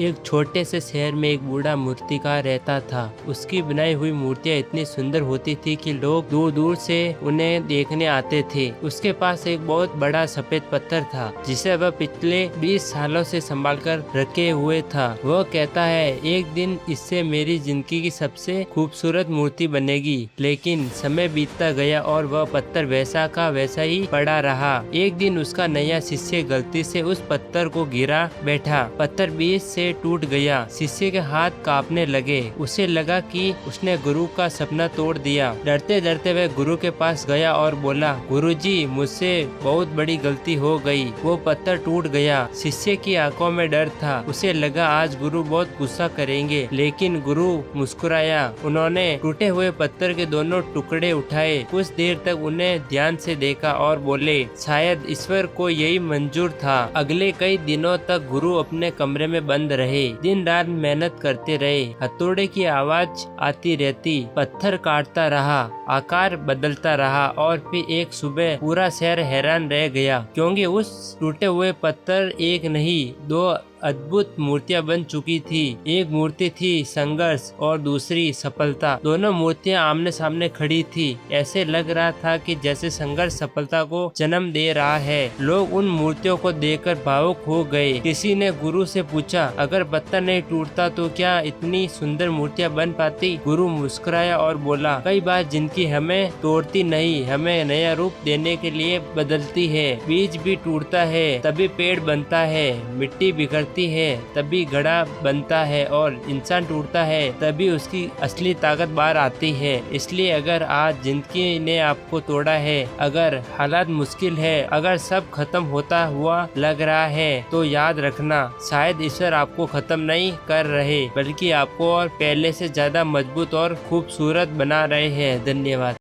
एक छोटे से शहर में एक बूढ़ा मूर्तिकार रहता था। उसकी बनाई हुई मूर्तियाँ इतनी सुंदर होती थी कि लोग दूर दूर से उन्हें देखने आते थे। उसके पास एक बहुत बड़ा सफेद पत्थर था जिसे वह पिछले 20 सालों से संभाल कर रखे हुए था। वह कहता है, एक दिन इससे मेरी जिंदगी की सबसे खूबसूरत मूर्ति बनेगी। लेकिन समय बीतता गया और वह पत्थर वैसा का वैसा ही पड़ा रहा। एक दिन उसका नया शिष्य गलती से उस पत्थर को गिरा बैठा। पत्थर बीच से टूट गया। शिष्य के हाथ कांपने लगे। उसे लगा कि उसने गुरु का सपना तोड़ दिया। डरते डरते वह गुरु के पास गया और बोला, गुरुजी, मुझसे बहुत बड़ी गलती हो गई। वो पत्थर टूट गया। शिष्य की आंखों में डर था। उसे लगा आज गुरु बहुत गुस्सा करेंगे, लेकिन गुरु मुस्कुराया। उन्होंने टूटे हुए पत्थर के दोनों टुकड़े उठाए। कुछ देर तक उन्हें ध्यान से देखा और बोले, शायद ईश्वर को यही मंजूर था। अगले कई दिनों तक गुरु अपने कमरे में बंद रहे। दिन रात मेहनत करते रहे। हथौड़े की आवाज आती रहती, पत्थर काटता रहा, आकार बदलता रहा और फिर एक सुबह पूरा शहर हैरान रह गया, क्योंकि उस टूटे हुए पत्थर एक नहीं, दो अद्भुत मूर्तियां बन चुकी थी। एक मूर्ति थी संघर्ष और दूसरी सफलता। दोनों मूर्तियां आमने सामने खड़ी थी। ऐसे लग रहा था कि जैसे संघर्ष सफलता को जन्म दे रहा है। लोग उन मूर्तियों को देखकर भावुक हो गए। किसी ने गुरु से पूछा, अगर पत्थर नहीं टूटता तो क्या इतनी सुंदर मूर्तियां बन पाती? गुरु मुस्कुराया और बोला, कई बार जिनकी हमें तोड़ती नहीं, हमें नया रूप देने के लिए बदलती है। बीज भी टूटता है तभी पेड़ बनता है, मिट्टी बिखरती है तभी घड़ा बनता है और इंसान टूटता है तभी उसकी असली ताकत बाहर आती है। इसलिए अगर आज जिंदगी ने आपको तोड़ा है, अगर हालात मुश्किल है, अगर सब खत्म होता हुआ लग रहा है, तो याद रखना, शायद ईश्वर आपको खत्म नहीं कर रहे, बल्कि आपको और पहले से ज्यादा मजबूत और खूबसूरत बना रहे हैं। धन्यवाद।